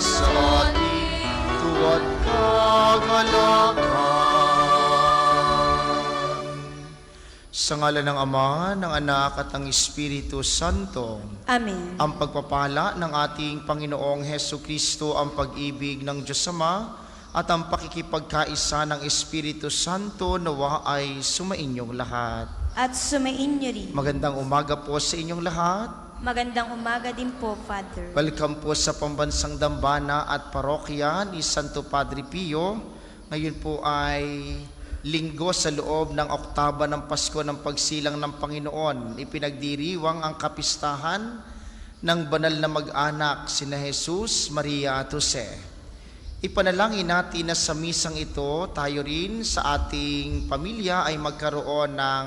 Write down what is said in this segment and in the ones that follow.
sa ating tuwa't kagalakan. Sa ngalan ng Ama, ng Anak at ng Espiritu Santo. Amen. Ang pagpapala ng ating Panginoong Hesukristo, ang pag-ibig ng Diyos Ama, at ang pakikipagkaisa ng Espiritu Santo nawa ay sumainyong lahat. At sumainyo rin. Magandang umaga po sa inyong lahat. Magandang umaga din po, Father. Welcome po sa Pambansang Dambana at Parokya ni Santo Padre Pio. Ngayon po ay linggo sa loob ng oktaba ng Pasko ng pagsilang ng Panginoon. Ipinagdiriwang ang kapistahan ng banal na mag-anak sina Jesus, Maria at Jose. Ipanalangin natin na sa misang ito, tayo rin sa ating pamilya ay magkaroon ng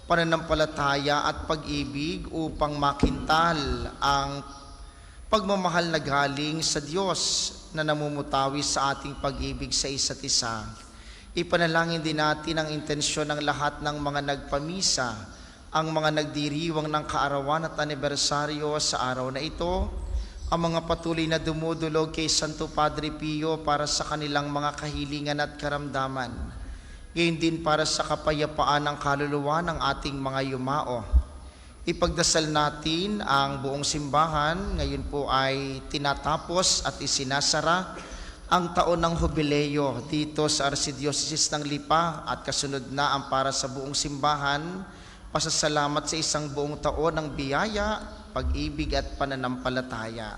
pananampalataya at pag-ibig upang makintal ang pagmamahal na galing sa Diyos na namumutawi sa ating pag-ibig sa isa't isa. Ipanalangin din natin ang intensyon ng lahat ng mga nagpamisa, ang mga nagdiriwang ng kaarawan at anibersaryo sa araw na ito, ang mga patuloy na dumudulog kay Santo Padre Pio para sa kanilang mga kahilingan at karamdaman, gayon din para sa kapayapaan ng kaluluwa ng ating mga yumao. Ipagdasal natin ang buong simbahan, ngayon po ay tinatapos at isinasara ang taon ng Jubileo dito sa Archdiocese ng Lipa at kasunod na ang para sa buong simbahan, pasasalamat sa isang buong taon ng biyaya, pag-ibig at pananampalataya.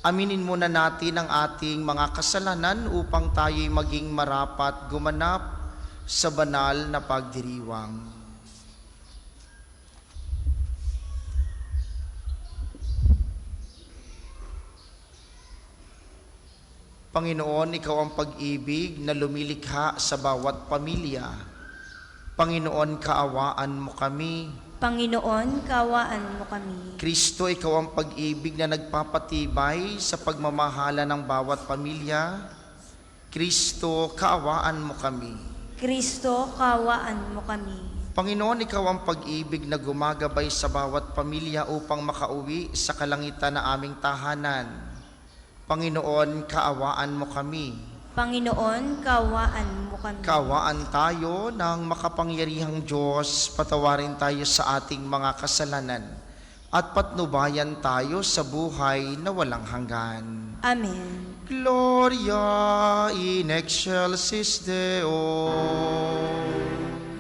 Aminin muna natin ang ating mga kasalanan upang tayo'y maging marapat gumanap sa banal na pagdiriwang. Panginoon, Ikaw ang pag-ibig na lumilikha sa bawat pamilya. Panginoon, kaawaan mo kami. Panginoon, kaawaan mo kami. Kristo, Ikaw ang pag-ibig na nagpapatibay sa pagmamahala ng bawat pamilya. Kristo, kaawaan mo kami. Kristo, kaawaan mo kami. Panginoon, Ikaw ang pag-ibig na gumagabay sa bawat pamilya upang makauwi sa kalangitan na aming tahanan. Panginoon, kaawaan mo kami. Panginoon, kaawaan mo kami. Kaawaan tayo ng makapangyarihang Diyos, patawarin tayo sa ating mga kasalanan at patnubayan tayo sa buhay na walang hanggan. Amen. Gloria in excelsis Deo.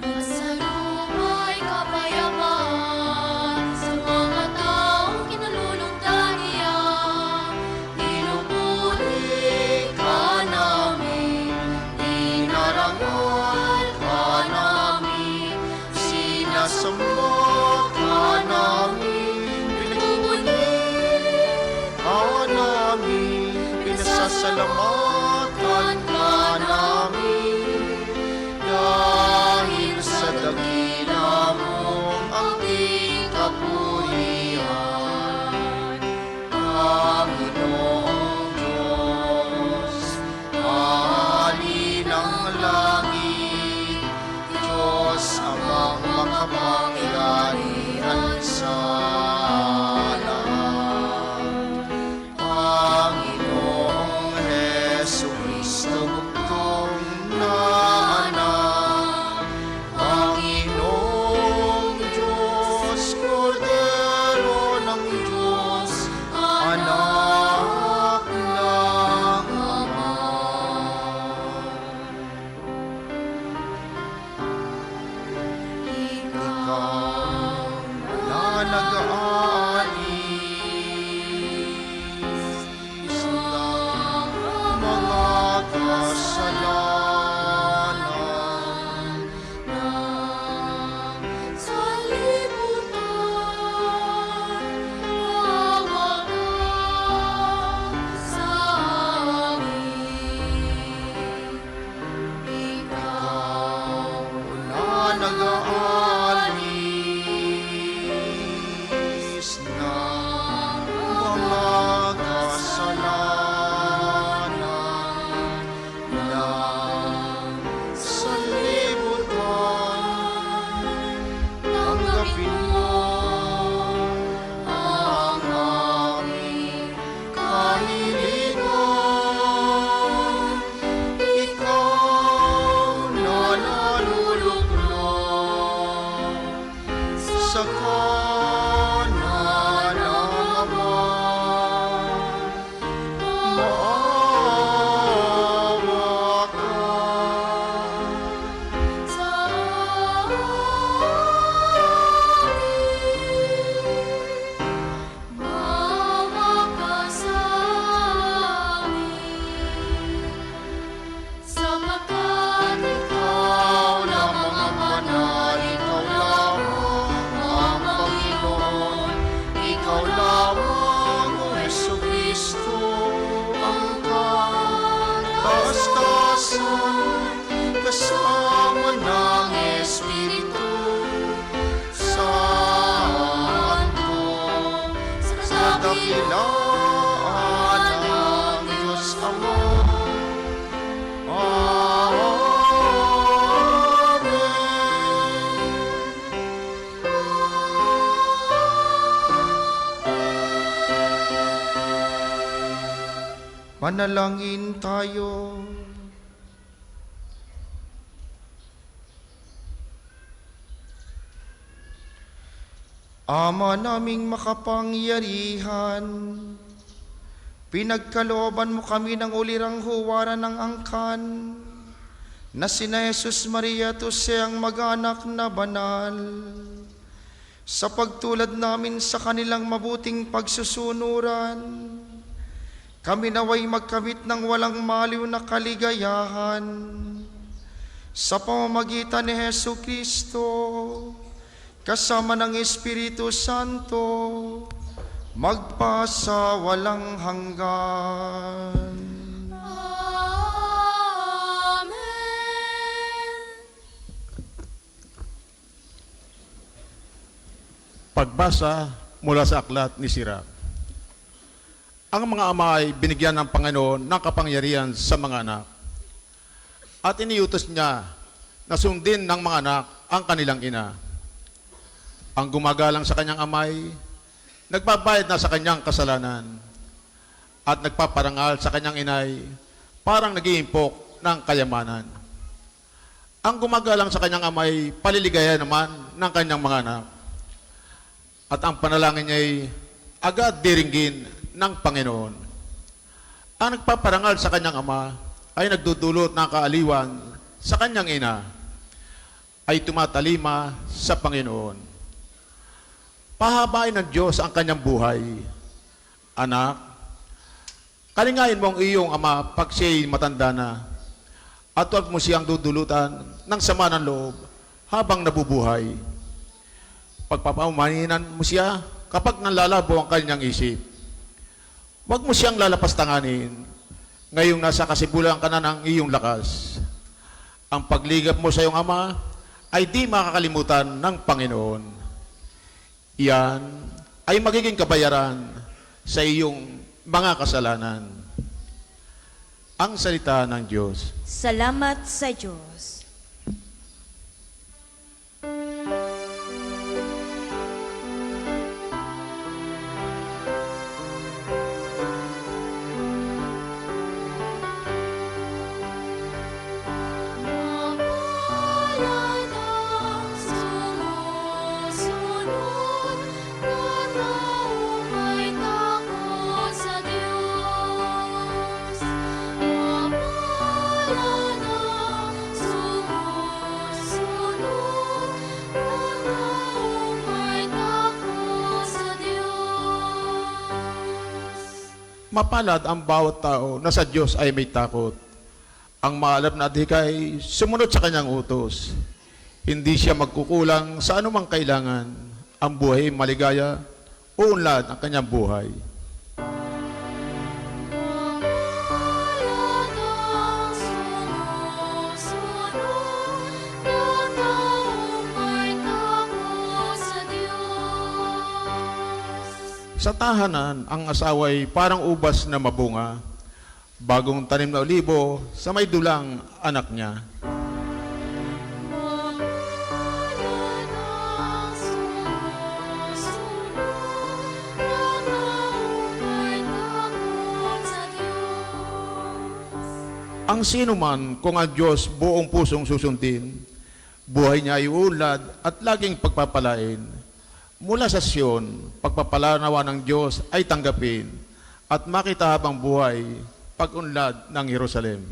Masalubay kapayapaan sa mga taong kinalulugdan niya. Pinupuri ka namin, inarangal ka namin, Sinasamba ka namin, pinupuni ka namin, pinasasalamatan ka namin. kadakilaan ng Diyos Ama. Manalangin tayo. Ama naming makapangyarihan, pinagkalooban mo kami ng ulirang huwaran ng angkan, na sina Jesus, Maria at Jose ang mag-anak na banal. Sa pagtulad namin sa kanilang mabuting pagsusunuran, kami naway magkamit ng walang maliw na kaligayahan sa pamamagitan ni Hesu Kristo, kasama ng Espiritu Santo, magpasa walang hanggan. Amen. Pagbasa mula sa aklat ni Sirach. Ang mga ama ay binigyan ng Panginoon ng kapangyarihan sa mga anak. At iniutos niya na sundin ng mga anak ang kanilang ina. Ang gumagalang sa kanyang amay, nagbabayad na sa kanyang kasalanan. At nagpaparangal sa kanyang inay, parang nag-iimpok ng kayamanan. Ang gumagalang sa kanyang amay, paliligaya naman ng kanyang mga anak. At ang panalangin niya ay agad diringgin ng Panginoon. Ang nagpaparangal sa kanyang ama ay nagdudulot ng kaaliwan sa kanyang ina, ay tumatalima sa Panginoon. Pahabain ng Diyos ang kanyang buhay. Anak, kalingayin mo ang iyong ama pag siya'y matanda na, at huwag mo siyang dudulutan ng sama ng loob habang nabubuhay. Pagpapamaninan mo siya kapag nalalabo ang kanyang isip. Huwag mo siyang lalapastanganin ngayong nasa kasibulan ka na ng iyong lakas. Ang pagligap mo sa iyong ama ay di makakalimutan ng Panginoon. Iyan ay magiging kabayaran sa iyong mga kasalanan. Ang salita ng Diyos. Salamat sa Diyos. Mamayan ang sumusunod na taong may takot sa Diyos. Mamayan ang sumusunod na taong may takot sa Diyos. Mapalad ang bawat tao na sa Diyos ay may takot. Ang maalab na adhikay sumunod sa kanyang utos. Hindi siya magkukulang sa anumang kailangan. Ang buhay maligaya, uunlad ang kanyang buhay. Mamayan ang sumusunod na taong may takot sa Diyos. Sa tahanan, ang asaway parang ubas na mabunga, bagong tanim na olibo sa may dulang anak niya. Mamayan ang sumusunod na taong may takot sa Diyos. Ang sino man kung ang Diyos buong pusong susundin, buhay niya ay uunlad at laging pagpapalain. Mula sa Sion, pagpapalanawa ng Diyos ay tanggapin at makita habang buhay pag-unlad ng Jerusalem.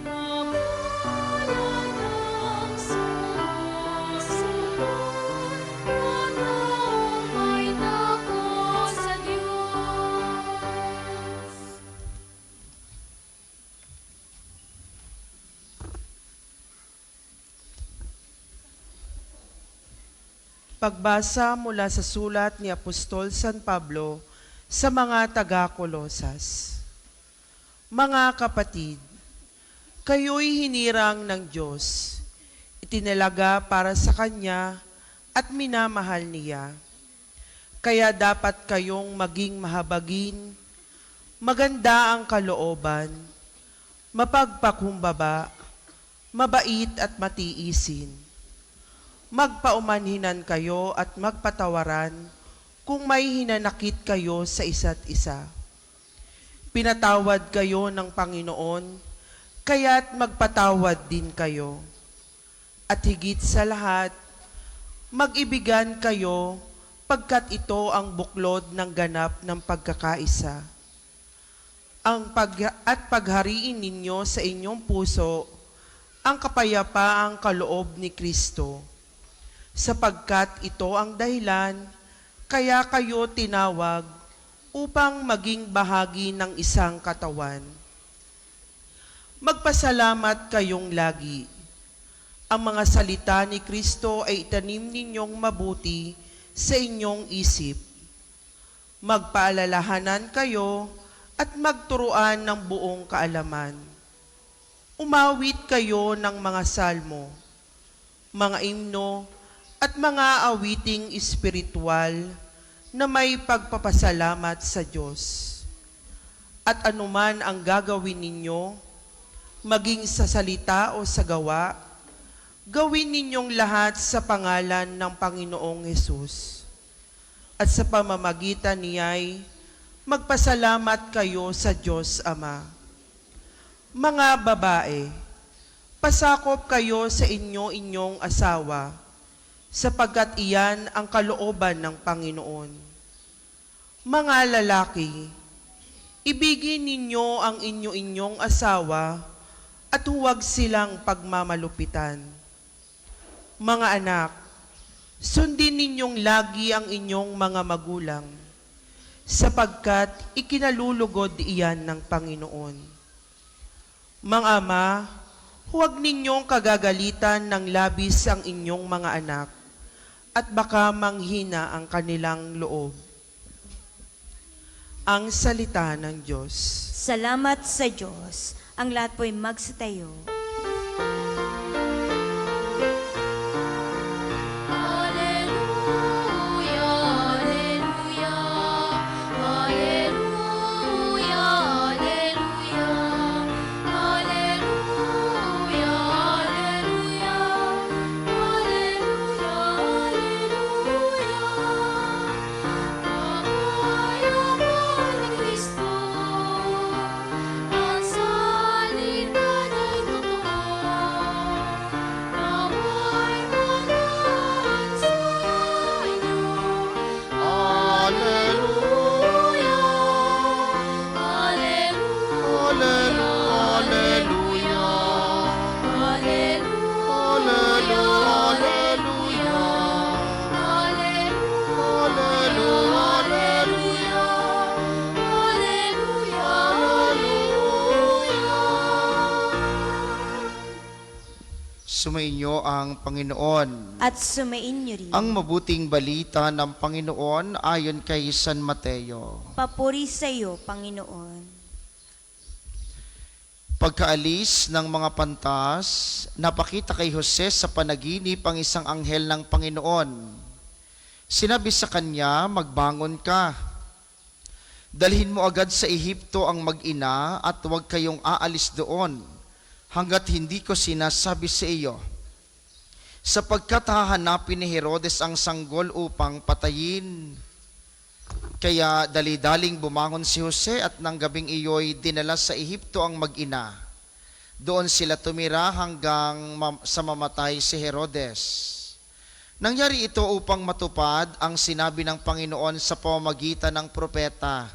Mamayan ang sumusunod na taong may takot sa Diyos. Pagbasa mula sa sulat ni Apostol San Pablo sa mga taga-Kolosas. Mga kapatid, kayo'y hinirang ng Diyos, itinalaga para sa Kanya at minamahal niya. Kaya dapat kayong maging mahabagin, maganda ang kalooban, mapagpakumbaba, mabait at matiisin. Magpaumanhinan kayo at magpatawaran kung may hinanakit kayo sa isa't isa. Pinatawad kayo ng Panginoon, kaya't magpatawad din kayo. At higit sa lahat, mag-ibigan kayo pagkat ito ang buklod ng ganap ng pagkakaisa. At paghariin ninyo sa inyong puso ang kapayapaang kaloob ni Kristo, sapagkat ito ang dahilan kaya kayo tinawag upang maging bahagi ng isang katawan. Magpasalamat kayong lagi. Ang mga salita ni Kristo ay itanim ninyong mabuti sa inyong isip. Magpaalalahanan kayo at magturuan ng buong kaalaman. Umawit kayo ng mga salmo, mga imno, at mga awiting espiritual na may pagpapasalamat sa Diyos. At anuman ang gagawin ninyo, maging sa salita o sa gawa, gawin ninyong lahat sa pangalan ng Panginoong Hesus. At sa pamamagitan niya'y magpasalamat kayo sa Diyos Ama. Mga babae, pasakop kayo sa inyong asawa, sapagkat iyan ang kalooban ng Panginoon. Mga lalaki, ibigin ninyo ang inyong asawa at huwag silang pagmamalupitan. Mga anak, sundin ninyong lagi ang inyong mga magulang, sapagkat ikinalulugod iyan ng Panginoon. Mga ama, huwag ninyong kagagalitan ng labis ang inyong mga anak, at baka manghina ang kanilang loob. Ang salita ng Diyos. Salamat sa Diyos. Ang lahat po'y magsitayo. Hallelujah, hallelujah, hallelujah, hallelujah, hallelujah, hallelujah, ni Kristo, ang salita niya'y totoo, nawa'y magaan sa inyo. Hallelujah, Sumainyo ang Panginoon. At sumain niyo rin. Ang mabuting balita ng Panginoon ayon kay San Mateo. Papuri sa iyo, Panginoon. Pagkaalis ng mga pantas, napakita kay Jose sa panaginip ang isang anghel ng Panginoon. Sinabi sa kanya, magbangon ka. Dalhin mo agad sa Ehipto ang mag-ina at huwag kayong aalis doon hanggat hindi ko sinasabi sa iyo. Sapagkat hahanapin ni Herodes ang sanggol upang patayin. Kaya dali-daling bumangon si Jose at nang gabing iyo'y dinala sa Ehipto ang mag-ina. Doon sila tumira hanggang sa mamatay si Herodes. Nangyari ito upang matupad ang sinabi ng Panginoon sa pamamagitan ng propeta.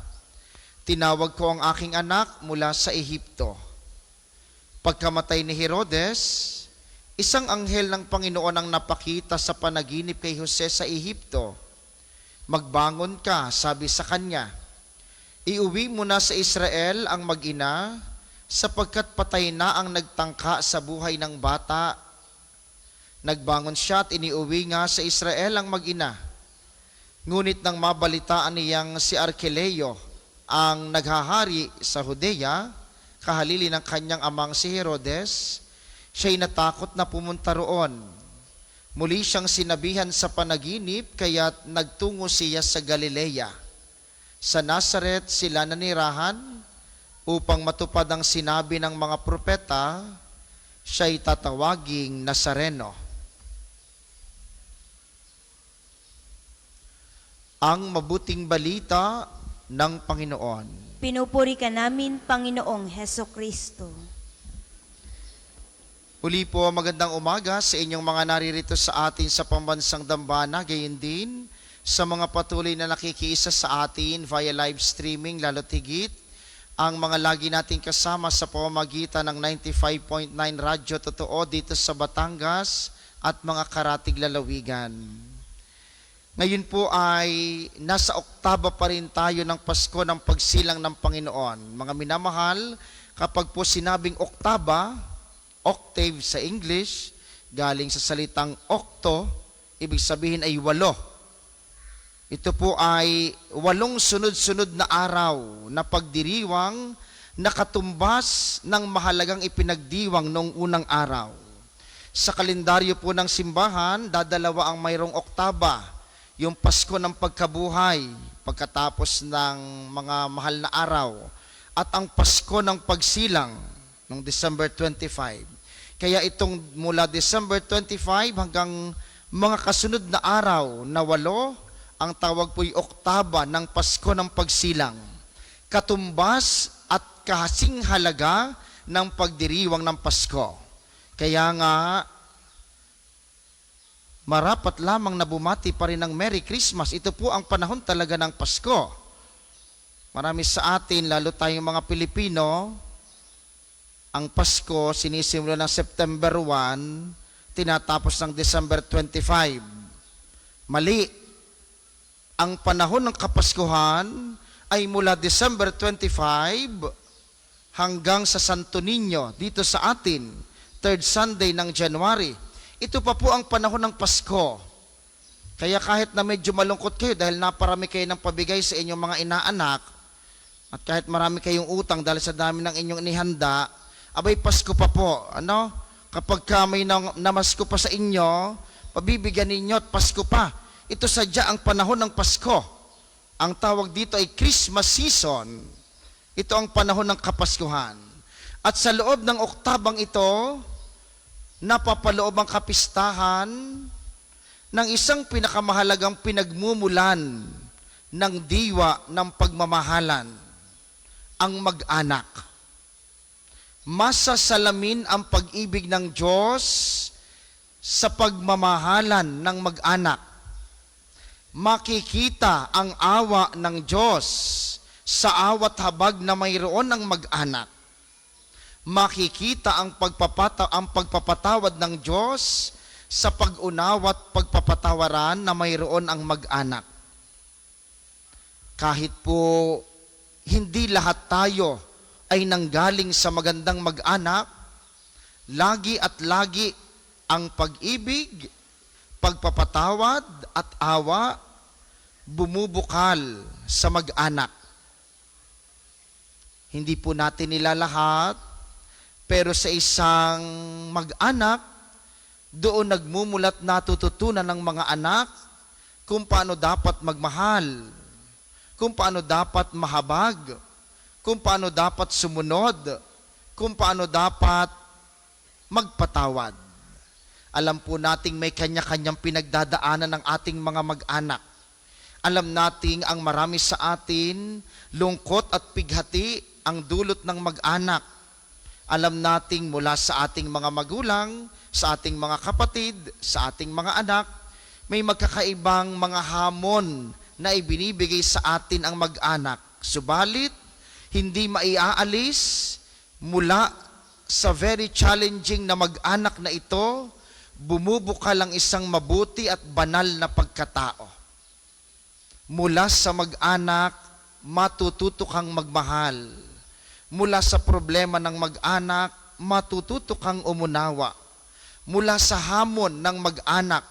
Tinawag ko ang aking anak mula sa Ehipto. Pagkamatay ni Herodes, isang anghel ng Panginoon ang napakita sa panaginip kay Jose sa Ehipto. Magbangon ka, sabi sa kanya. Iuwi mo na sa Israel ang mag-ina, sapagkat patay na ang nagtangka sa buhay ng bata. Nagbangon siya at iniuwi nga sa Israel ang mag-ina. Ngunit nang mabalitaan niyang si Arkeleo ang naghahari sa Judea, kahalili ng kanyang amang si Herodes, siya'y natakot na pumunta roon. Muli siyang sinabihan sa panaginip, kaya't nagtungo siya sa Galilea. Sa Nazaret sila nanirahan upang matupad ang sinabi ng mga propeta, siya'y tatawaging Nazareno. Ang mabuting balita ng Panginoon. Pinupuri ka namin, Panginoong Heso Kristo. Uli po, magandang umaga sa inyong mga naririto sa atin sa pambansang dambana, gayon din sa mga patuloy na nakikiisa sa atin via live streaming, lalo't higit ang mga lagi nating kasama sa pamamagitan ng 95.9 Radyo Totoo dito sa Batangas at mga karatig lalawigan. Ngayon po ay nasa oktaba pa rin tayo ng Pasko ng pagsilang ng Panginoon. Mga minamahal, kapag po sinabing oktaba, octave sa English, galing sa salitang octo, ibig sabihin ay 8. Ito po ay 8 sunod-sunod na araw na pagdiriwang na katumbas ng mahalagang ipinagdiwang noong unang araw. Sa kalendaryo po ng simbahan, dadalawa ang mayroong oktaba, yung Pasko ng pagkabuhay, pagkatapos ng mga mahal na araw, at ang Pasko ng pagsilang, noong December 25. Kaya itong mula December 25 hanggang mga kasunod na araw na 8, ang tawag po'y oktaba ng Pasko ng pagsilang. Katumbas at kahasing halaga ng pagdiriwang ng Pasko. Kaya nga, marapat lamang na bumati pa rin ng Merry Christmas. Ito po ang panahon talaga ng Pasko. Marami sa atin, lalo tayong mga Pilipino, ang Pasko sinisimula ng September 1, tinatapos ng December 25. Mali. Ang panahon ng Kapaskuhan ay mula December 25 hanggang sa Santo Niño dito sa atin, third Sunday ng January. Ito pa po ang panahon ng Pasko. Kaya kahit na medyo malungkot kayo dahil naparami kayo ng pabigay sa inyong mga inaanak, at kahit marami kayong utang dahil sa dami ng inyong inihanda, abay, Pasko pa po. Ano? Kapag may namasko pa sa inyo, pabibigyan ninyo at Pasko pa. Ito sadya ang panahon ng Pasko. Ang tawag dito ay Christmas season. Ito ang panahon ng Kapaskuhan. At sa loob ng oktabang ito, napapaloob ang kapistahan ng isang pinakamahalagang pinagmumulan ng diwa ng pagmamahalan, ang mag-anak. Masasalamin ang pag-ibig ng Diyos sa pagmamahalan ng mag-anak. Makikita ang awa ng Diyos sa awat habag na mayroon ng mag-anak. Makikita ang pagpapatawad ng Diyos sa pag-unawa at pagpapatawaran na mayroon ang mag-anak. Kahit po hindi lahat tayo ay nanggaling sa magandang mag-anak, lagi at lagi ang pag-ibig, pagpapatawad at awa bumubukal sa mag-anak. Hindi po natin nilalahat, pero sa isang mag-anak, doon nagmumulat natututunan ng mga anak kung paano dapat magmahal, kung paano dapat mahabag, kung paano dapat sumunod, kung paano dapat magpatawad. Alam po nating may kanya-kanyang pinagdadaanan ng ating mga mag-anak. Alam nating ang marami sa atin, lungkot at pighati ang dulot ng mag-anak. Alam nating mula sa ating mga magulang, sa ating mga kapatid, sa ating mga anak, may magkakaibang mga hamon na ibinibigay sa atin ang mag-anak. Subalit, hindi maiaalis mula sa very challenging na mag-anak na ito, bumubukal ang isang mabuti at banal na pagkatao. Mula sa mag-anak, matututo kang magmahal. Mula sa problema ng mag-anak, matututo kang umunawa. Mula sa hamon ng mag-anak,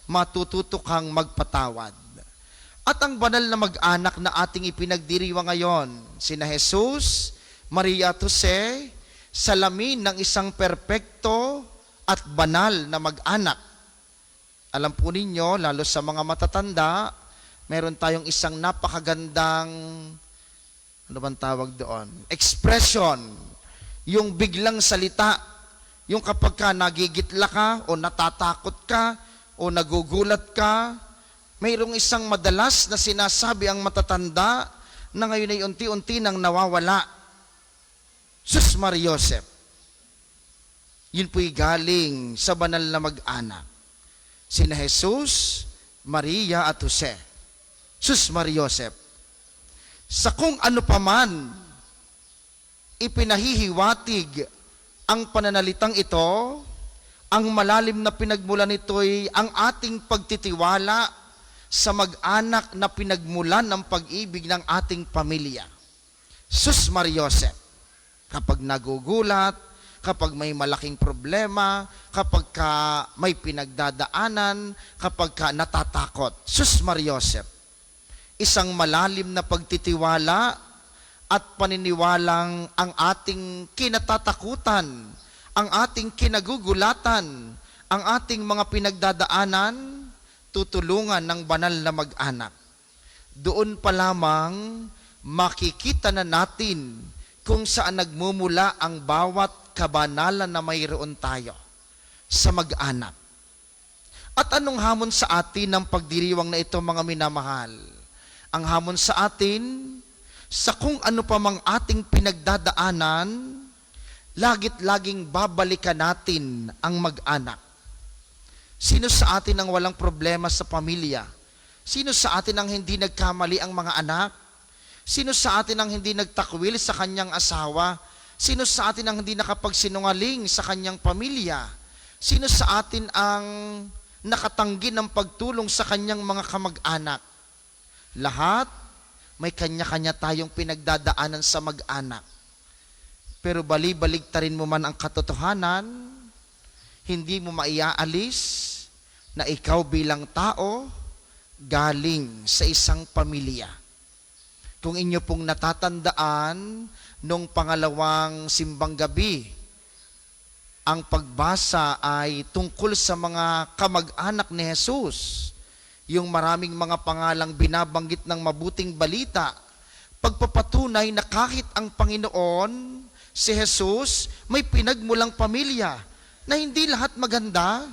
matututo kang magpatawad. At ang banal na mag-anak na ating ipinagdiriwang ngayon, sina Jesus, Maria at Jose, salamin ng isang perpekto at banal na mag-anak. Alam po ninyo, lalo sa mga matatanda, meron tayong isang napakagandang, ano bang tawag doon? Expression. Yung biglang salita. Yung kapag ka nagigitla ka, o natatakot ka, o nagugulat ka, mayroong isang madalas na sinasabi ang matatanda na ngayon ay unti-unti nang nawawala. Sus Mariosep. Yun po'y galing sa banal na mag-anak. Sina Jesus, Maria at Jose. Sus Mariosep. Sa kung ano paman ipinahihiwatig ang pananalitang ito, ang malalim na pinagmulan nito'y ang ating pagtitiwala sa mag-anak na pinagmulan ng pag-ibig ng ating pamilya. Sus Mariosep. Kapag nagugulat, kapag may malaking problema, kapag ka may pinagdadaanan, kapag ka natatakot. Sus Mariosep, isang malalim na pagtitiwala at paniniwalang ang ating kinatatakutan, ang ating kinagugulatan, ang ating mga pinagdadaanan, tutulungan ng banal na mag-anak. Doon pa lamang makikita na natin kung saan nagmumula ang bawat kabanalan na mayroon tayo sa mag-anak. At anong hamon sa atin ng pagdiriwang na ito, mga minamahal? Ang hamon sa atin, sa kung ano pa mang ating pinagdadaanan, lagit-laging babalikan natin ang mag-anak. Sino sa atin ang walang problema sa pamilya? Sino sa atin ang hindi nagkamali ang mga anak? Sino sa atin ang hindi nagtakwil sa kanyang asawa? Sino sa atin ang hindi nakapagsinungaling sa kanyang pamilya? Sino sa atin ang nakatanggi ng pagtulong sa kanyang mga kamag-anak? Lahat, may kanya-kanya tayong pinagdadaanan sa mag-anak. Pero bali-baligtarin mo man ang katotohanan, hindi mo maiaalis na ikaw bilang tao galing sa isang pamilya. Kung inyo pong natatandaan, nung pangalawang simbang gabi, ang pagbasa ay tungkol sa mga kamag-anak ni Jesus. Yung maraming mga pangalang binabanggit ng mabuting balita, pagpapatunay na kahit ang Panginoon, si Jesus, may pinagmulang pamilya na hindi lahat maganda.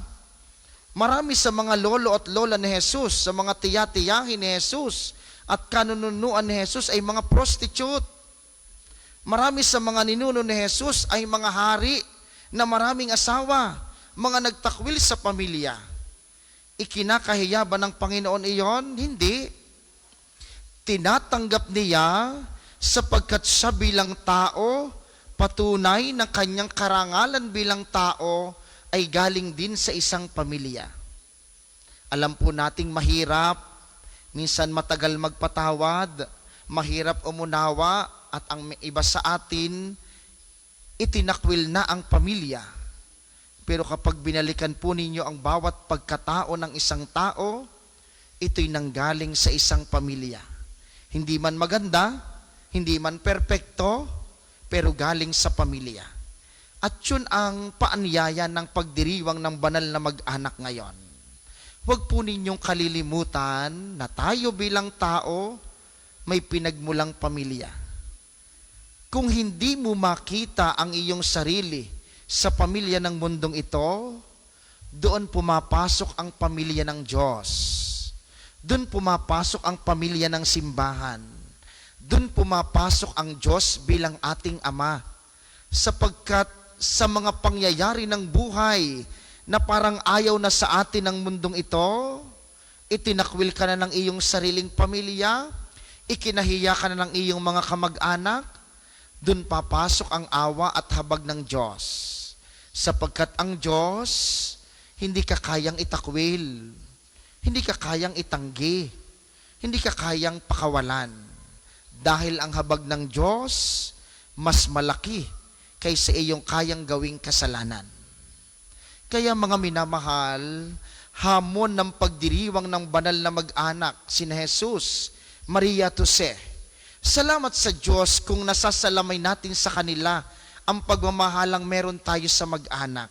Marami sa mga lolo at lola ni Jesus, sa mga tiya-tiyahin ni Jesus, at kanununuan ni Jesus ay mga prostitute. Marami sa mga ninuno ni Jesus ay mga hari na maraming asawa, mga nagtakwil sa pamilya. Ikinakahiya ba ng Panginoon iyon? Hindi. Tinatanggap niya sapagkat siya bilang tao, patunay ng kanyang karangalan bilang tao ay galing din sa isang pamilya. Alam po nating mahirap, minsan matagal magpatawad, mahirap umunawa, at ang iba sa atin, itinakwil na ang pamilya. Pero kapag binalikan po ninyo ang bawat pagkatao ng isang tao, ito'y nanggaling sa isang pamilya. Hindi man maganda, hindi man perpekto, pero galing sa pamilya. At yun ang paanyaya ng pagdiriwang ng banal na mag-anak ngayon. Huwag po ninyong kalilimutan na tayo bilang tao, may pinagmulang pamilya. Kung hindi mo makita ang iyong sarili sa pamilya ng mundong ito, doon pumapasok ang pamilya ng Diyos. Doon pumapasok ang pamilya ng simbahan. Doon pumapasok ang Diyos bilang ating Ama. Sapagkat sa mga pangyayari ng buhay na parang ayaw na sa atin ng mundong ito, itinakwil ka na ng iyong sariling pamilya, ikinahiya ka na ng iyong mga kamag-anak, doon papasok ang awa at habag ng Diyos. Sapagkat ang Diyos, hindi ka kayang itakwil, hindi ka kayang itanggi, hindi ka kayang pakawalan. Dahil ang habag ng Diyos, mas malaki kaysa iyong kayang gawing kasalanan. Kaya mga minamahal, hamon ng pagdiriwang ng banal na mag-anak, sina Jesus, Maria at Jose. Salamat sa Diyos kung nasasalamay natin sa kanila ang pagmamahalang meron tayo sa mag-anak.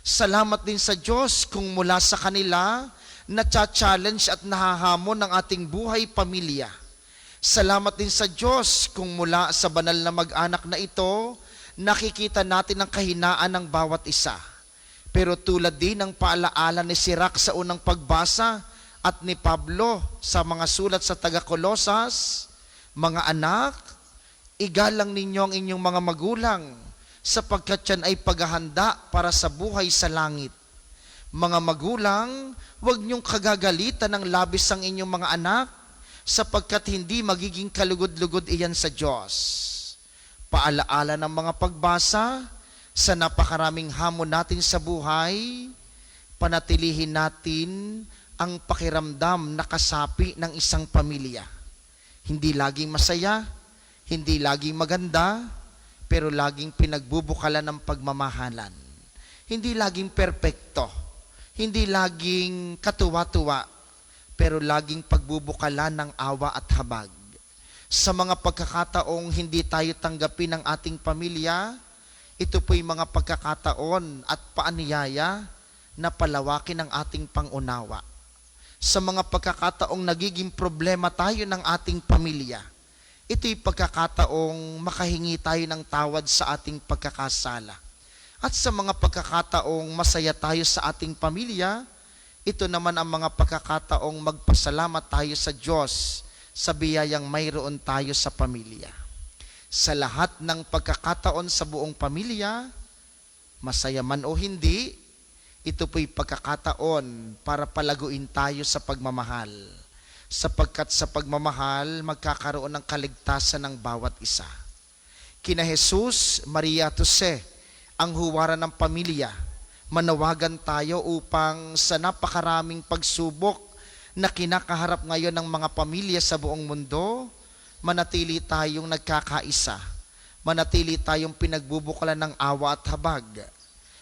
Salamat din sa Diyos kung mula sa kanila na-challenge at nahahamon ng ating buhay pamilya. Salamat din sa Diyos kung mula sa banal na mag-anak na ito, nakikita natin ang kahinaan ng bawat isa. Pero tulad din ng paalaala ni Sirach sa unang pagbasa at ni Pablo sa mga sulat sa taga-Kolosas, mga anak, igalang ninyo ang inyong mga magulang sapagkat yan ay paghahanda para sa buhay sa langit. Mga magulang, huwag niyong kagagalitan ng labis ang inyong mga anak sapagkat hindi magiging kalugod-lugod iyan sa Diyos. Paalaala ng mga pagbasa sa napakaraming hamon natin sa buhay, panatilihin natin ang pakiramdam na kasapi ng isang pamilya. Hindi laging masaya, hindi laging maganda, pero laging pinagbubukalan ng pagmamahalan. Hindi laging perpekto, hindi laging katuwa-tuwa, pero laging pagbubukalan ng awa at habag. Sa mga pagkakataong hindi tayo tanggapin ng ating pamilya, ito po'y mga pagkakataon at paaniyaya na palawakin ang ating pangunawa. Sa mga pagkakataong nagiging problema tayo ng ating pamilya, ito'y pagkakataong makahingi tayo ng tawad sa ating pagkakasala. At sa mga pagkakataong masaya tayo sa ating pamilya, ito naman ang mga pagkakataong magpasalamat tayo sa Diyos sa biyayang mayroon tayo sa pamilya. Sa lahat ng pagkakataon sa buong pamilya, masaya man o hindi, ito po'y pagkakataon para palaguin tayo sa pagmamahal. Sapagkat sa pagmamahal, magkakaroon ng kaligtasan ng bawat isa. Kina Jesus, Maria at Jose, ang huwaran ng pamilya, manawagan tayo upang sa napakaraming pagsubok na kinakaharap ngayon ng mga pamilya sa buong mundo, manatili tayong nagkakaisa, manatili tayong pinagbubukalan ng awa at habag.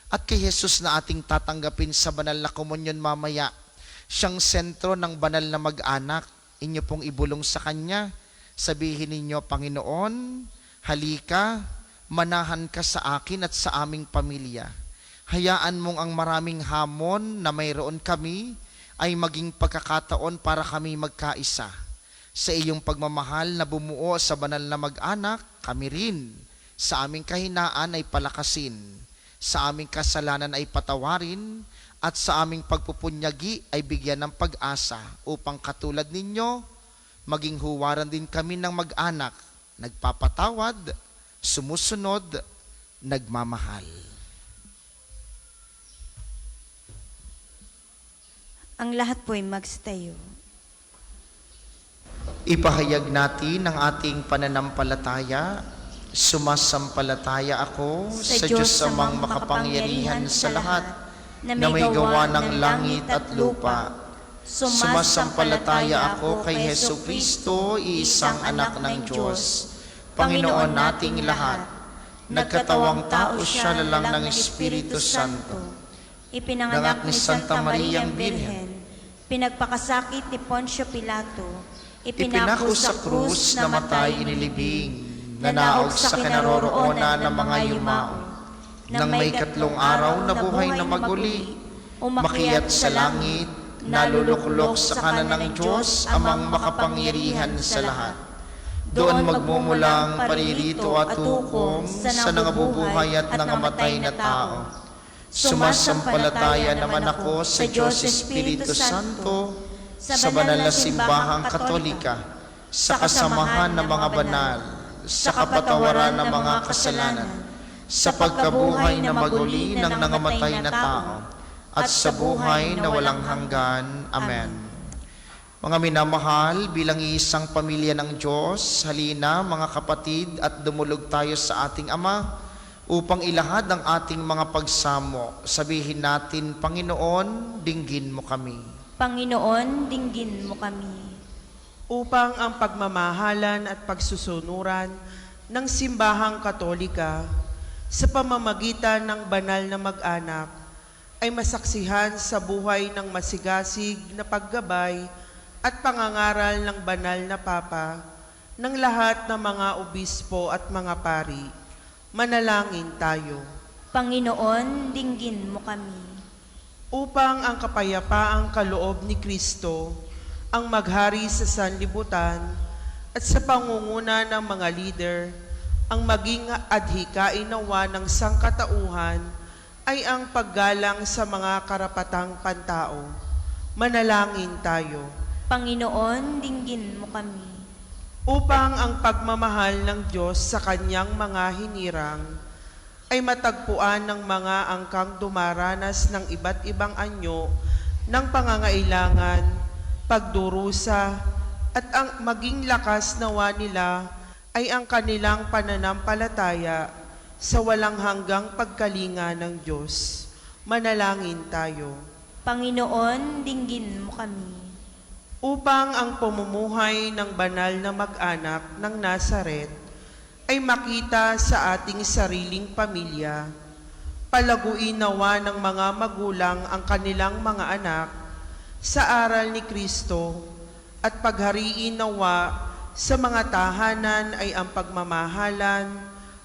At kay Jesus na ating tatanggapin sa banal na komunyon mamaya, siyang sentro ng banal na mag-anak, inyo pong ibulong sa Kanya, sabihin ninyo, Panginoon, halika, manahan ka sa akin at sa aming pamilya. Hayaan mong ang maraming hamon na mayroon kami ay maging pagkakataon para kami magkaisa. Sa iyong pagmamahal na bumuo sa banal na mag-anak, kami rin sa aming kahinaan ay palakasin, sa aming kasalanan ay patawarin, at sa aming pagpupunyagi ay bigyan ng pag-asa upang katulad ninyo, maging huwaran din kami ng mag-anak, nagpapatawad, sumusunod, nagmamahal. Ang lahat po'y magstayo. Ipahayag natin ang ating pananampalataya. Sumasampalataya ako sa Diyos amang makapangyarihan sa lahat, na may gawa ng langit at lupa. Sumasampalataya ako kay Hesu Kristo, isang anak ng Diyos, Panginoon nating lahat. Nagkatawang tao siya lalang ng Espiritu Santo. Ipinanganak ni Santa Mariang Birhen. Pinagpakasakit ni Poncio Pilato. Ipinako sa krus, namatay, inilibing, nanaog sa kinaroroonan ng mga yumao. Nang may katlong araw na buhay na maguli, umakyat sa langit, naluluklok sa kanan ng Diyos, amang makapangyarihan sa lahat. Doon magmumulang paririto at hukom sa nangabubuhay at nangamatay na tao. Sumasampalataya naman ako sa Diyos Espiritu Santo, sa banal na simbahang katolika, sa kasamahan ng mga banal, sa kapatawaran ng mga kasalanan, sa pagkabuhay na maguli ng nangamatay na tao, at sa buhay na walang hanggan. Amen. Mga minamahal, bilang isang pamilya ng Diyos, halina mga kapatid at dumulog tayo sa ating Ama upang ilahad ang ating mga pagsamo. Sabihin natin, Panginoon, dinggin mo kami. Panginoon, dinggin mo kami. Upang ang pagmamahalan at pagsusunuran ng simbahang katolika sa pamamagitan ng banal na mag-anak ay masaksihan sa buhay ng masigasig na paggabay at pangangaral ng banal na Papa ng lahat ng mga obispo at mga pari. Manalangin tayo. Panginoon, dinggin mo kami. Upang ang kapayapaang kaloob ni Kristo ang maghari sa sanlibutan at sa pangunguna ng mga leader, ang maging adhikain nawa ng sangkatauhan ay ang paggalang sa mga karapatang pantao. Manalangin tayo. Panginoon, dinggin mo kami. Upang ang pagmamahal ng Diyos sa kanyang mga hinirang ay matagpuan ng mga angkang dumaranas ng iba't ibang anyo ng pangangailangan, pagdurusa, at ang maging lakas nawa nila ay ang kanilang pananampalataya sa walang hanggang pagkalinga ng Diyos. Manalangin tayo. Panginoon, dinggin mo kami. Upang ang pamumuhay ng banal na mag-anak ng Nazaret ay makita sa ating sariling pamilya, palaguin nawa ng mga magulang ang kanilang mga anak sa aral ni Kristo at paghariin nawa sa mga tahanan ay ang pagmamahalan,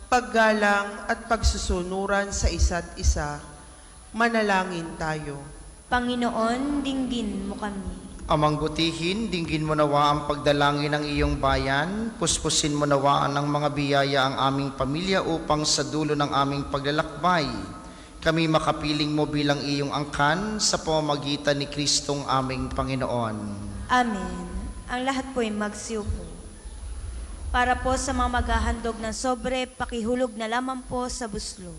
paggalang at pagsusunuran sa isa't isa. Manalangin tayo. Panginoon, dinggin mo kami. Amang butihin, dinggin mo nawa ang pagdalangin ng iyong bayan, puspusin mo nawa ng mga biyaya ang aming pamilya upang sa dulo ng aming paglalakbay, kami makapiling mo bilang iyong angkan sa pamamagitan ni Kristong aming Panginoon. Amen. Ang lahat po'y magsiupo. Para po sa mga maghahandog ng sobre, pakihulog na lamang po sa buslo.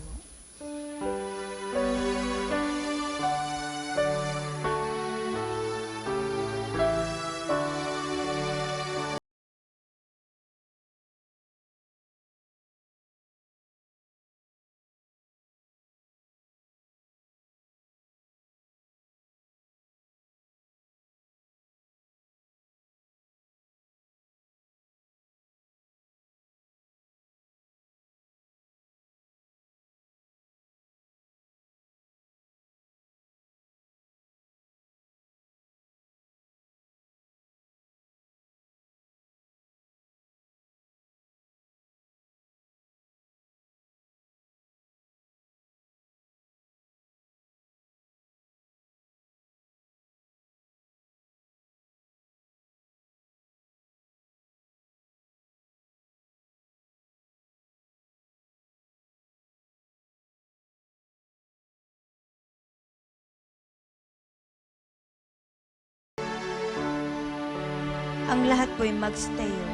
Ang lahat po'y magstayo.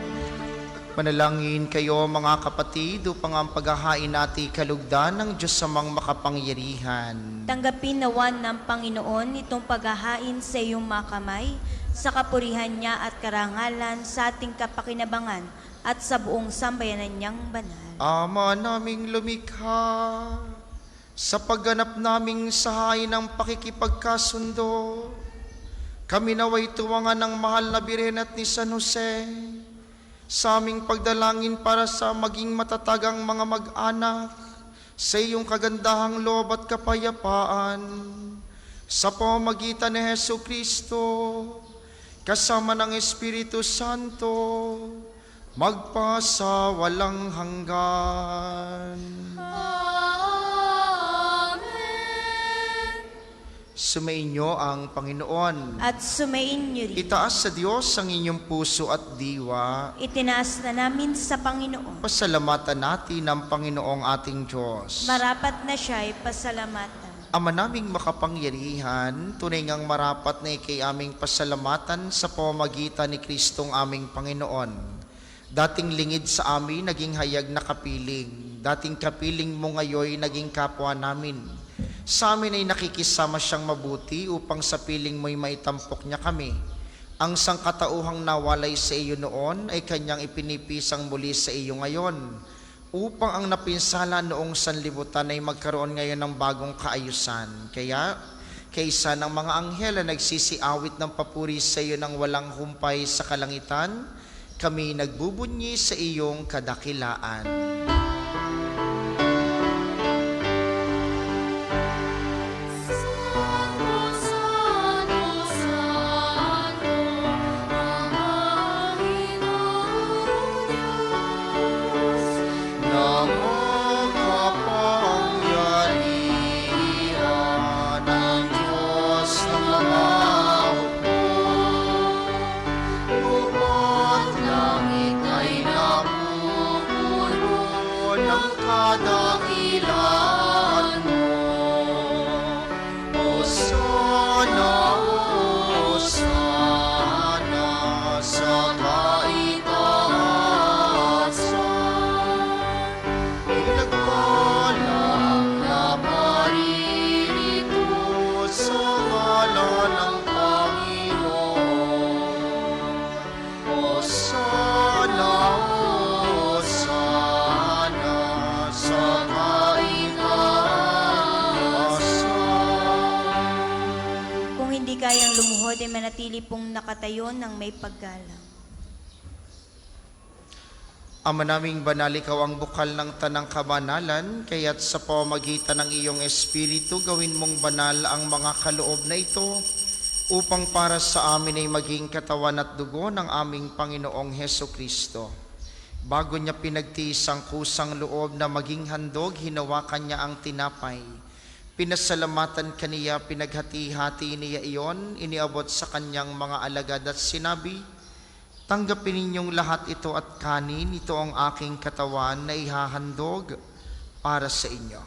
Manalangin kayo mga kapatid upang ang paghahain natin kalugdan ng Diyos samang makapangyarihan. Tanggapin nawan ng Panginoon itong paghahain sa iyong mga kamay, sa kapurihan niya at karangalan sa ating kapakinabangan at sa buong sambayanan niyang banal. Ama naming lumikha, sa pagganap naming sahay ng pakikipagkasundo, kami naway tuwangan ng mahal na Birhen at ni San Jose sa aming pagdalangin para sa maging matatagang mga mag-anak sa iyong kagandahang loob at kapayapaan sa pamamagitan ni Hesu Kristo kasama ng Espiritu Santo magpasa walang hanggan. Sumainyo ang Panginoon. At sumain niyo rin. Itaas sa Diyos ang inyong puso at diwa. Itinaas na namin sa Panginoon. Pasalamatan natin ang Panginoong ating Diyos. Marapat na siya'y pasalamatan. Ama naming makapangyarihan, tunay ngang marapat na ikay aming pasalamatan sa pamamagitan ni Kristong aming Panginoon. Dating lingid sa amin, naging hayag na kapiling. Dating kapiling mo ngayon, naging kapwa namin. Sa amin ay nakikisama siyang mabuti upang sa piling mo'y maitampok niya kami. Ang sangkatauhang nawalay sa iyo noon ay kanyang ipinipisang muli sa iyo ngayon, upang ang napinsala noong sanlibutan ay magkaroon ngayon ng bagong kaayusan. Kaya, kaysa ng mga anghel na nagsisiawit ng papuri sa iyo ng walang humpay sa kalangitan, kami nagbubunyi sa iyong kadakilaan. Ang kadakilan mo. Hosana, Hosana sa kaitaasan. Pinagpalang na maririto sa ngalan ng Panginoon. Hosana, Hosana sa kaitaasan. Kung hindi kayang lumuhod, ay manatili pong nakatayo ng may paggalang. Ama naming banal, ikaw ang bukal ng tanang kabanalan, kaya't sa pamamagitan ng iyong Espiritu, gawin mong banal ang mga kaloob na ito, upang para sa amin ay maging katawan at dugo ng aming Panginoong Heso Kristo. Bago niya pinagtiis ang kusang loob na maging handog, hinawakan niya ang tinapay. Pinasalamatan kaniya, pinaghati-hati niya iyon, iniabot sa kanyang mga alagad at sinabi, "Tanggapin ninyong lahat ito at kanin, ito ang aking katawan na ihahandog para sa inyo."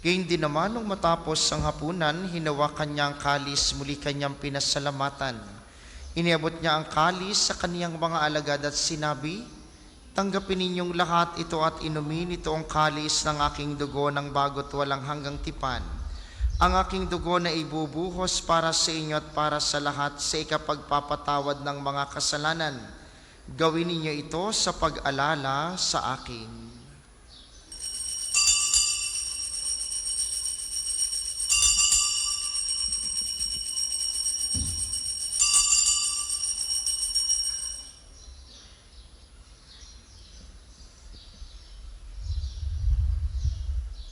Gayun din naman, nung matapos ang hapunan, hinawakan niya ang kalis, muli kanyang pinasalamatan. Iniabot niya ang kalis sa kaniyang mga alagad at sinabi, "Tanggapin ninyong lahat ito at inumin, ito ang kalis ng aking dugo ng bago't walang hanggang tipan. Ang aking dugo na ibubuhos para sa inyo at para sa lahat sa ikapagpapatawad ng mga kasalanan. Gawin ninyo ito sa pag-alala sa akin."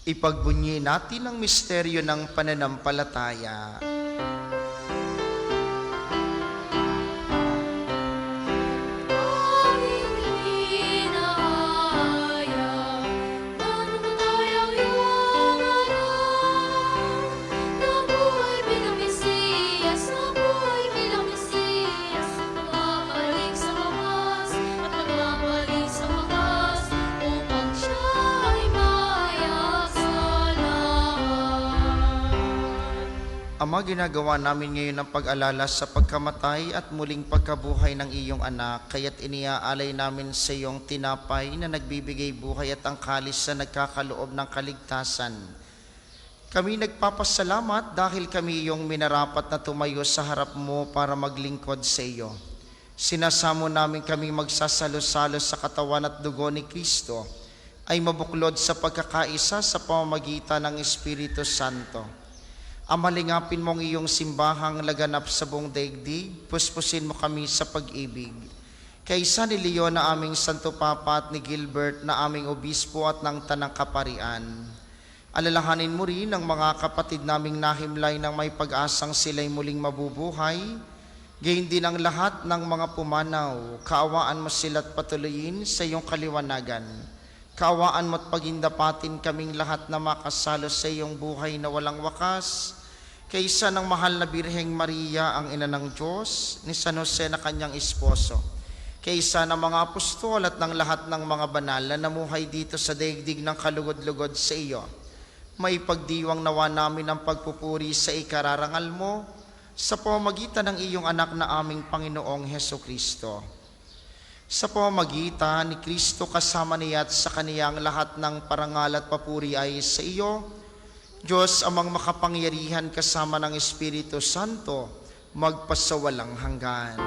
Ipagbunyi natin ang misteryo ng pananampalataya. Aming hinahaya, mananampalatayang iyong anak. Nabuhay bilang Mesiyas, nabuhay bilang Mesiyas, magbabalik sa wakas at magbabalik sa wakas, upang siya ay maya sa lahat. Ama, ginagawa namin ngayon ang pag-alala sa pagkamatay at muling pagkabuhay ng iyong anak, kaya't iniaalay namin sa iyong tinapay na nagbibigay buhay at ang kalis na nagkakaloob ng kaligtasan. Kami nagpapasalamat dahil kami iyong minarapat na tumayo sa harap mo para maglingkod sa iyo. Sinasamo namin kami magsasalo-salo sa katawan at dugo ni Kristo ay mabuklod sa pagkakaisa sa pamamagitan ng Espiritu Santo. Amalingapin mo ang iyong simbahang laganap sa buong daigdig, puspusin mo kami sa pag-ibig. Kaisa ni Leon na aming Santo Papa at ni Gilbert na aming obispo at ng Tanang Kaparian. Alalahanin mo rin ang mga kapatid naming nahimlay ng may pag-asang sila'y muling mabubuhay. Gayon din ang lahat ng mga pumanaw, kaawaan mo sila't patuloyin sa iyong kaliwanagan. Kaawaan mo at pagindapatin kaming lahat na makasalo sa iyong buhay na walang wakas, kaysa ng mahal na Birheng Maria, ang ina ng Diyos, ni San Jose na kanyang esposo, kaysa ng mga apostol at ng lahat ng mga banal na namuhay dito sa daigdig ng kalugod-lugod sa iyo. May pagdiwang nawa namin ang pagpupuri sa ikararangal mo sa pamamagitan ng iyong anak na aming Panginoong Heso Kristo. Sa pamamagitan ni Kristo kasama niya at sa kaniyang lahat ng parangal at papuri ay sa iyo, Diyos amang makapangyarihan kasama ng Espiritu Santo, magpasawalang hanggan.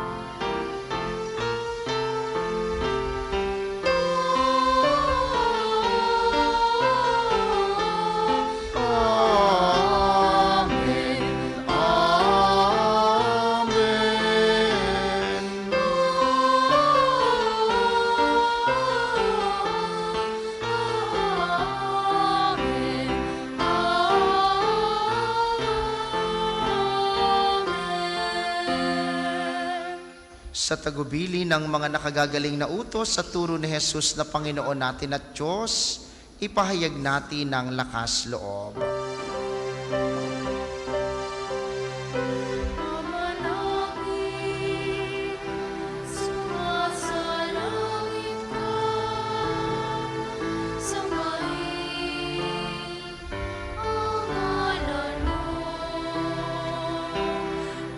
Sa tagubili ng mga nakagagaling na utos sa turo ni Jesus na Panginoon natin at Diyos, ipahayag natin ng lakas loob. Mamanapit, sumasalangit ka, sambahin ang ngalan mo.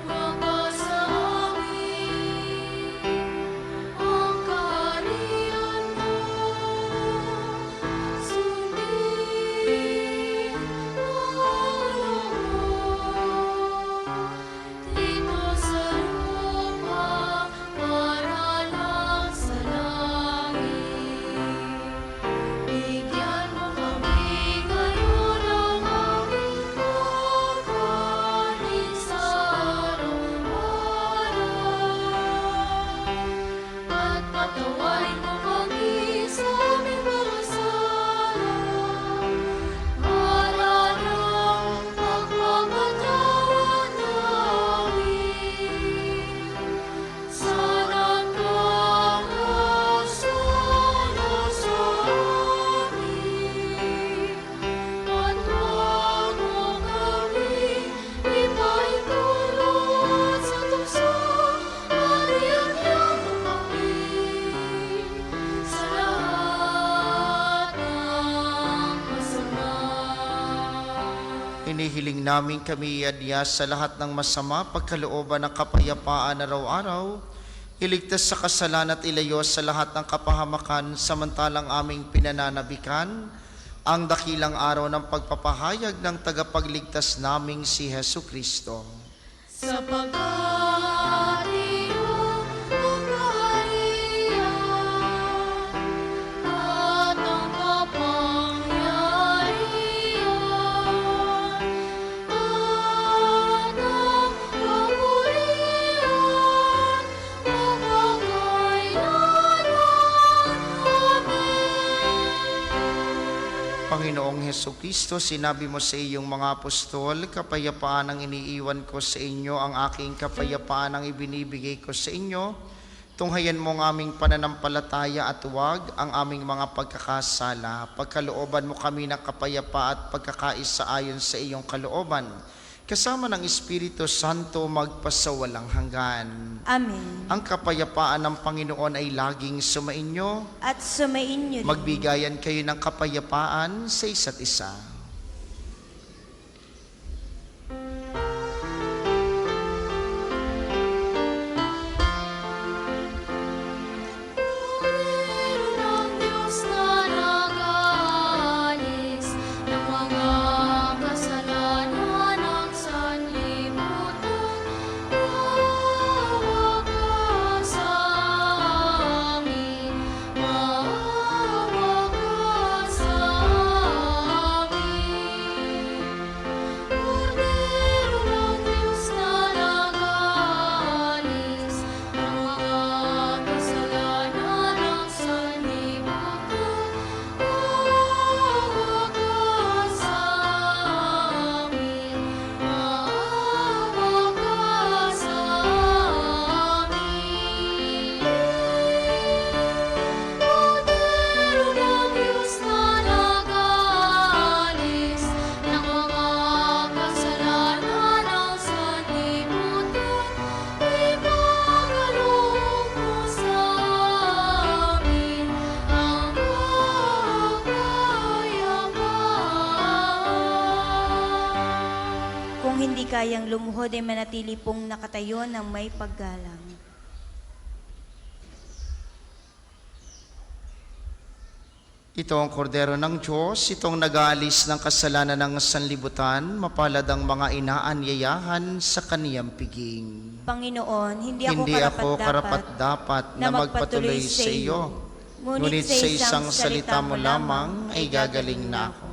Mapasamin ang kaharian mo, sundin ang ulo mo. Dito sa lupa, para lang sa langit. Bigyan mo kami ngayon ng aming kakanin sa araw-araw. At patawarin mo kami sa aming mga sala, para lang pagpapatawad namin. Sana't kakasala sa amin, at huwag mo kami ipaintulot sa tukso, at iagyan mo kami sa lahat ng masama. Hinihiling namin kami iadya sa lahat ng masama, pagkalooban ng kapayapaan araw-araw, iligtas sa kasalanan at ilayo sa lahat ng kapahamakan, samantalang aming pinananabikan ang dakilang araw ng pagpapahayag ng tagapagligtas naming si Hesu Kristo. Sapagkat iyong ang kaharian at ang kapangyarihan at ang kapurihan magpakailanman. Amen. Panginoong Hesu Kristo, sinabi mo sa iyong mga apostol, kapayapaan ang iniiwan ko sa inyo, ang aking kapayapaan ang ibinibigay ko sa inyo. Tunghayan mo ang aming pananampalataya at huwag ang aming mga pagkakasala. Pagkalooban mo kami ng kapayapa at pagkakaisa ayon sa iyong kalooban. Kasama ng Espiritu Santo magpasawalang hanggan. Amen. Ang kapayapaan ng Panginoon ay laging sumainyo. At sumain niyo rin. Magbigayan kayo ng kapayapaan sa isa't isa. Meron ng Diyos na nag-aalis ng mga kasalanan ng sanlibutan. Maawa ka sa amin, maawa ka sa amin. Meron ng Diyos na nag-aalis ng mga kasalanan ng sanlibutan. Maawa ka sa amin, maawa ka sa amin. Meron ng Diyos na nag-aalis ng mga kasalanan ng sanlibutan. Ipagkaloob mo sa amin ang kapayapaan. Kung hindi kayang lumuhod ay manatili pong nakatayo ng may paggalang. Ito ang kordero ng Diyos, itong nag-aalis ng kasalanan ng sanlibutan, mapalad ang mga inaanyayahan sa kaniyang piging. Panginoon, hindi ako karapat-dapat na magpatuloy sa iyo, ngunit sa isang salita mo lamang ay gagaling na ako.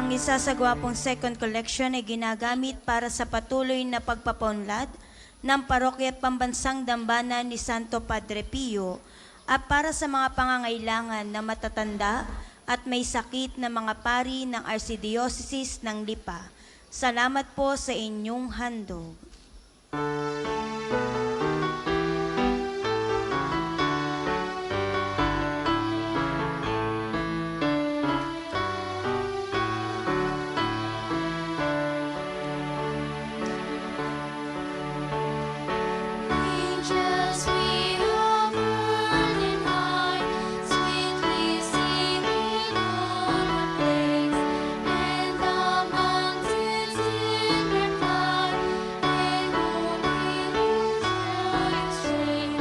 Ang isasagawa pong second collection ay ginagamit para sa patuloy na pagpapaunlad ng Parokya Pambansang Dambana ni Santo Padre Pio at para sa mga pangangailangan na matatanda at may sakit na mga pari ng Archdiocese ng Lipa. Salamat po sa inyong handog. Angels we have heard in high, sweetly singing on one place, and the mountains in reply, and holy joyous strain.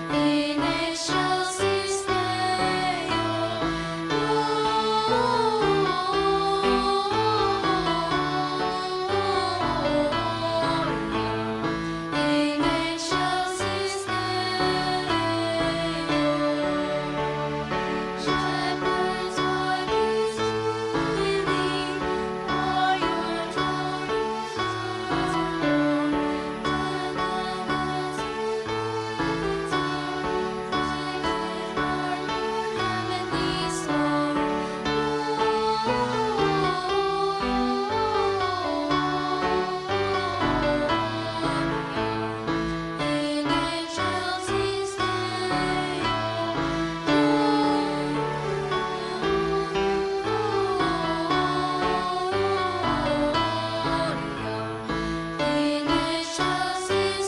In excelsis in excelsis Shepherds, why be willing? For your daughters alone, turn the heavenly song. In excelsis in excelsis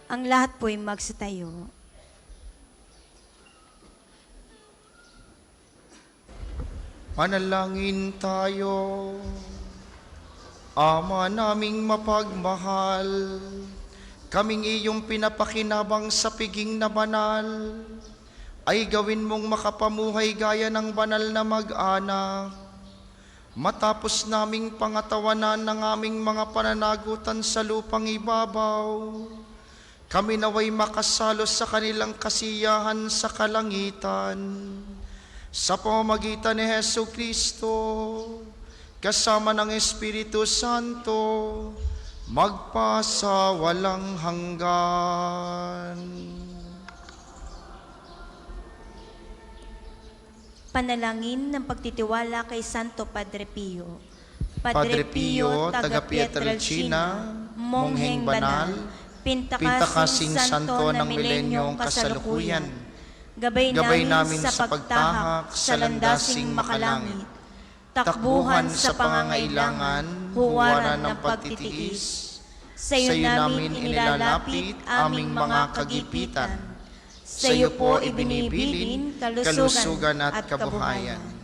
Ang lahat po ay magsitayo. Manalangin tayo. Ama naming mapagmahal, kaming iyong pinapakinabang sa piging na banal, ay gawin mong makapamuhay gaya ng banal na mag-anak. Matapos naming pangatawanan ng aming mga pananagutan sa lupang ibabaw, kami naway makasalo sa kanilang kasiyahan sa kalangitan. Sa pamamagitan ni Hesu Kristo, kasama ng Espiritu Santo, magpasa walang hanggan. Panalangin ng pagtitiwala kay Santo Padre Pio. Padre Pio, taga Pietrelcina, mongheng banal, pintakasing santo ng milenyong kasalukuyan, gabay namin sa pagtahak sa landasing makalangit, takbuhan sa pangangailangan, huwaran ng pagtitiis. Sa iyo namin inilalapit aming mga kagipitan. Sa iyo po ibinibilin kalusugan at kabuhayan.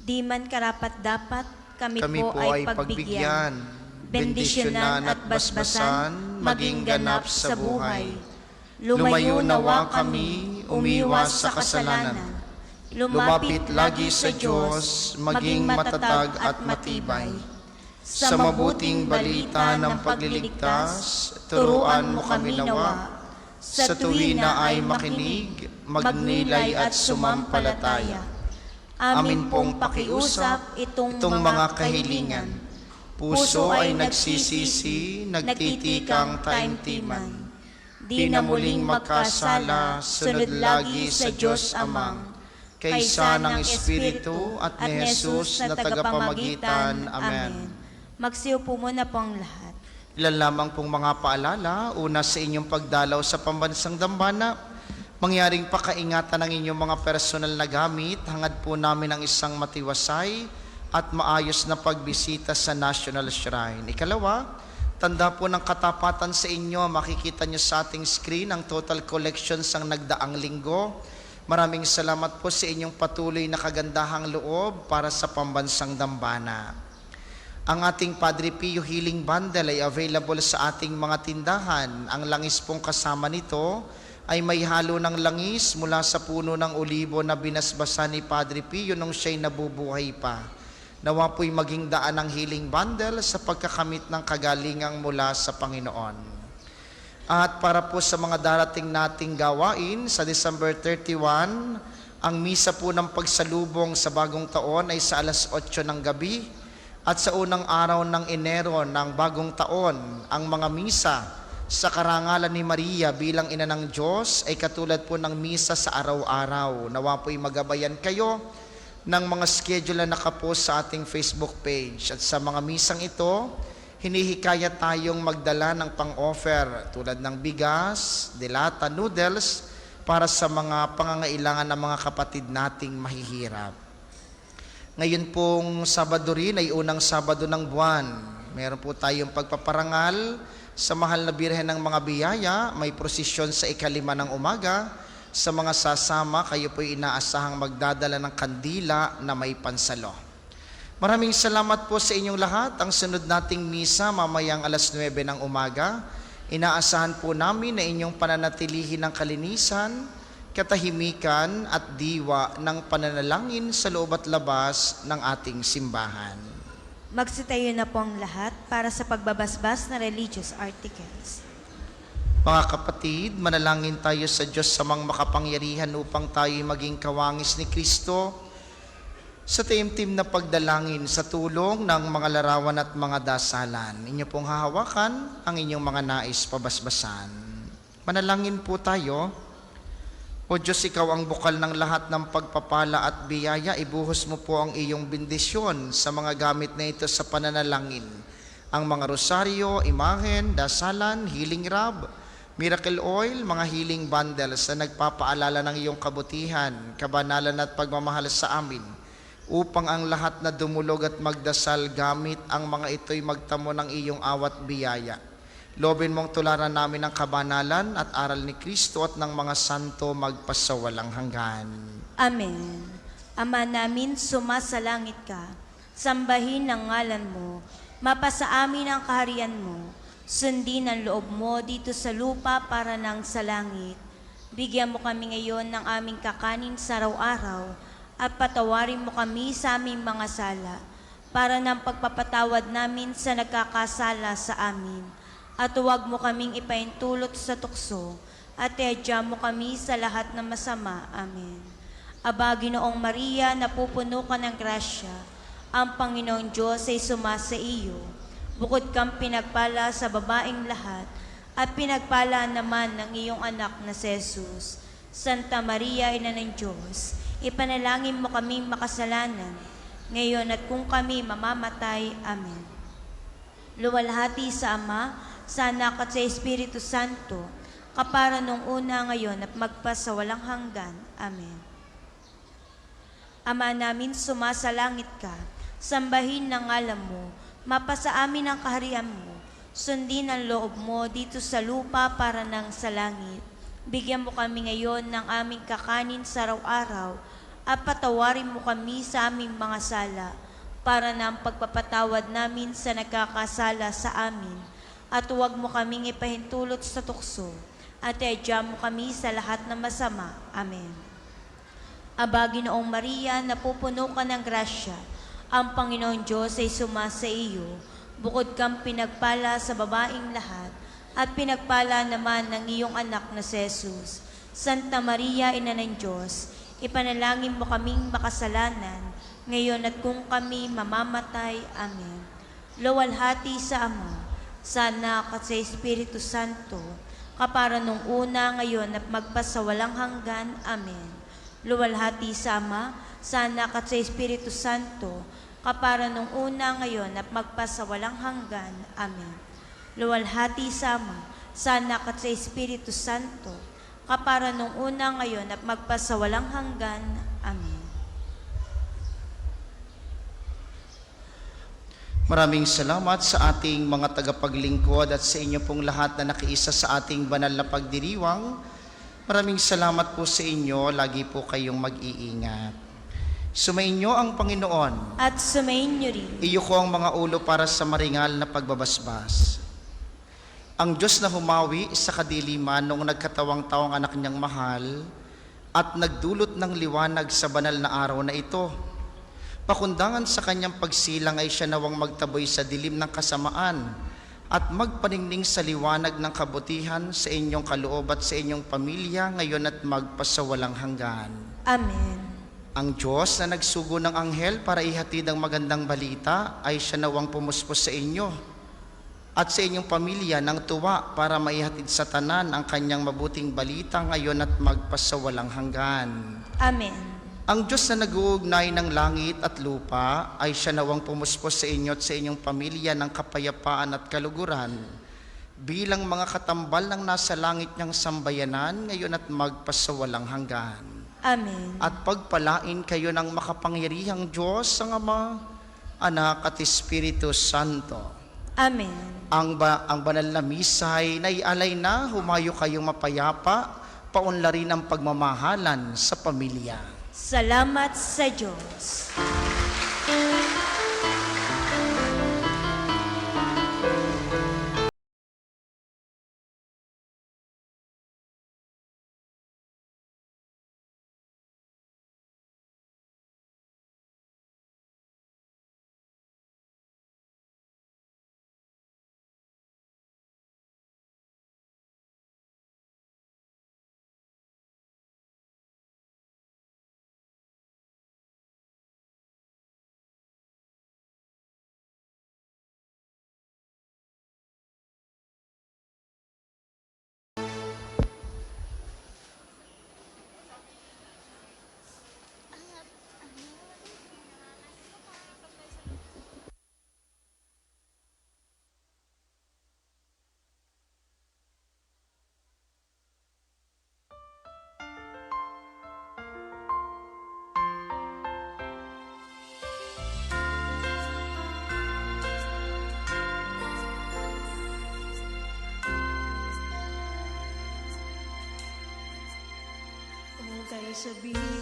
Di man karapat-dapat, kami po ay pagbigyan. bendisyonan at basbasan, maging ganap sa buhay. Lumayo nawa kami, umiwas sa kasalanan. Lumapit lagi sa Diyos, maging matatag at matibay. Sa mabuting balita ng pagliligtas, turuan mo kami nawa. Sa tuwina ay makinig, magnilay at sumampalataya. Amin pong pakiusap itong mga kahilingan. Puso ay nagsisisi, nagtitikang taimtiman. Di na muling magkasala, sunod lagi sa Diyos Amang. Kaysa ng Espiritu at ni Jesus na tagapamagitan. Amen. Magsiupo muna po ang lahat. Ilan lamang pong mga paalala, una sa inyong pagdalaw sa pambansang dambana, mangyaring pakaingatan ng inyong mga personal na gamit, hangad po namin ang isang matiwasay at maayos na pagbisita sa National Shrine. Ikalawa, tanda po ng katapatan sa inyo, makikita nyo sa ating screen ang total collections ang nagdaang linggo. Maraming salamat po sa inyong patuloy na kagandahang loob para sa pambansang dambana. Ang ating Padre Pio Healing Bundle ay available sa ating mga tindahan. Ang langis pong kasama nito ay may halo ng langis mula sa puno ng olibo na binasbasan ni Padre Pio nung siya'y nabubuhay pa. Nawa po'y maging daan ng Healing Bundle sa pagkakamit ng kagalingang mula sa Panginoon. At para po sa mga darating nating gawain, sa December 31, ang misa po ng pagsalubong sa bagong taon ay sa alas 8 ng gabi. At sa unang araw ng Enero ng bagong taon, ang mga misa sa karangalan ni Maria bilang ina ng Diyos ay katulad po ng misa sa araw-araw. Nawa po'y magabayan kayo ng mga schedule na nakapost sa ating Facebook page. At sa mga misang ito, hinihikayat tayong magdala ng pang-offer tulad ng bigas, delata, noodles para sa mga pangangailangan ng mga kapatid nating mahihirap. Ngayon pong Sabado rin ay unang Sabado ng buwan. Meron po tayong pagpaparangal sa mahal na Birhen ng mga biyaya. May prosesyon sa 5 ng umaga. Sa mga sasama, kayo po'y inaasahang magdadala ng kandila na may pansalo. Maraming salamat po sa inyong lahat. Ang sunod nating misa mamayang alas 9 ng umaga. Inaasahan po namin na inyong pananatilihin ng kalinisan, katahimikan at diwa ng pananalangin sa loob at labas ng ating simbahan. Magsitayo na po ang lahat para sa pagbabasbas na religious articles. Mga kapatid, manalangin tayo sa Diyos sa mga makapangyarihan upang tayo maging kawangis ni Kristo sa taimtim na pagdalangin sa tulong ng mga larawan at mga dasalan. Inyo pong hahawakan ang inyong mga nais pabasbasan. Manalangin po tayo. O Diyos, Ikaw ang bukal ng lahat ng pagpapala at biyaya, ibuhos mo po ang iyong bendisyon sa mga gamit na ito sa pananalangin. Ang mga rosaryo, imahen, dasalan, healing rub, miracle oil, mga healing bundles na nagpapaalala ng iyong kabutihan, kabanalan at pagmamahal sa amin, upang ang lahat na dumulog at magdasal gamit ang mga ito'y magtamo ng iyong awat biyaya. Loobin mong tularan namin ang kabanalan at aral ni Kristo at ng mga santo magpasawalang hanggan. Amen. Ama namin, sumasalangit ka. Sambahin ang ngalan mo. Mapasa amin ang kaharian mo. Sundin ang loob mo dito sa lupa para nang sa langit. Bigyan mo kami ngayon ng aming kakanin sa araw-araw at patawarin mo kami sa aming mga sala para ng pagpapatawad namin sa nagkakasala sa amin. At huwag mo kaming ipaintulot sa tukso, at iadya mo kami sa lahat ng masama. Amen. Aba, Ginoong Maria, napupuno ka ng grasya, ang Panginoong Diyos ay sumasa iyo. Bukod kang pinagpala sa babaeng lahat, at pinagpala naman ng iyong anak na si Jesus. Santa Maria, Ina ng Diyos, ipanalangin mo kaming makasalanan, ngayon at kung kami mamamatay. Amen. Luwalhati sa Ama, sa Anak at sa Espiritu Santo, kapara nung una, ngayon at magpasawalang hanggan. Amen. Ama namin, sumasalangit ka, sambahin ng ngalan mo, mapasa amin ang kaharian mo, sundin ang loob mo dito sa lupa para nang sa langit. Bigyan mo kami ngayon ng aming kakanin sa araw-araw, at patawarin mo kami sa aming mga sala, para ng pagpapatawad namin sa nagkakasala sa amin. At huwag mo kaming ipahintulot sa tukso, at iadya mo kami sa lahat ng masama. Amen. Aba, Ginoong Maria, napupuno ka ng grasya, ang Panginoon Diyos ay sumasa iyo. Bukod kang pinagpala sa babaing lahat, at pinagpala naman ng iyong anak na si Jesus. Santa Maria, Ina ng Diyos, ipanalangin mo kaming makasalanan, ngayon at kung kami mamamatay. Amen. Luwalhati sa Ama, sa Anak at sa Espiritu Santo, kapara nung una, ngayon at magpasawalang hanggan. Amen. Luwalhati sa Ama, sa Anak at sa Espiritu Santo, kapara nung una, ngayon at magpasawalang hanggan. Amen. Luwalhati sa Ama, sa Anak at sa Espiritu Santo, kapara nung una, ngayon at magpasawalang hanggan. Amen. Maraming salamat sa ating mga tagapaglingkod at sa inyo pong lahat na nakiisa sa ating banal na pagdiriwang. Maraming salamat po sa inyo. Lagi po kayong mag-iingat. Sumainyo ang Panginoon. At sumainyo rin. Iyo ko ang mga ulo para sa maringal na pagbabasbas. Ang Diyos na humawi sa kadiliman noong nagkatawang-tawang anak niyang mahal at nagdulot ng liwanag sa banal na araw na ito. Pakundangan sa kanyang pagsilang ay siya nawang magtaboy sa dilim ng kasamaan at magpaningning sa liwanag ng kabutihan sa inyong kaloob at sa inyong pamilya ngayon at magpasawalang hanggan. Amen. Ang Diyos na nagsugo ng anghel para ihatid ang magandang balita ay siya nawang pumuspos sa inyo at sa inyong pamilya ng tuwa para maihatid sa tanan ang kanyang mabuting balita ngayon at magpasawalang hanggan. Amen. Ang Diyos na nag-uugnay ng langit at lupa ay siya nawang pumuspos sa inyo at sa inyong pamilya ng kapayapaan at kaluguran bilang mga katambal ng nasa langit niyang sambayanan ngayon at magpasawalang hanggan. Amen. At pagpalain kayo ng makapangyarihang Diyos ang Ama, Anak at Espiritu Santo. Amen. Ang banal na misay na ialay na, humayo kayong mapayapa, paunlarin ang pagmamahalan sa pamilya. Salamat sa Diyos. Huwag kayo sabihin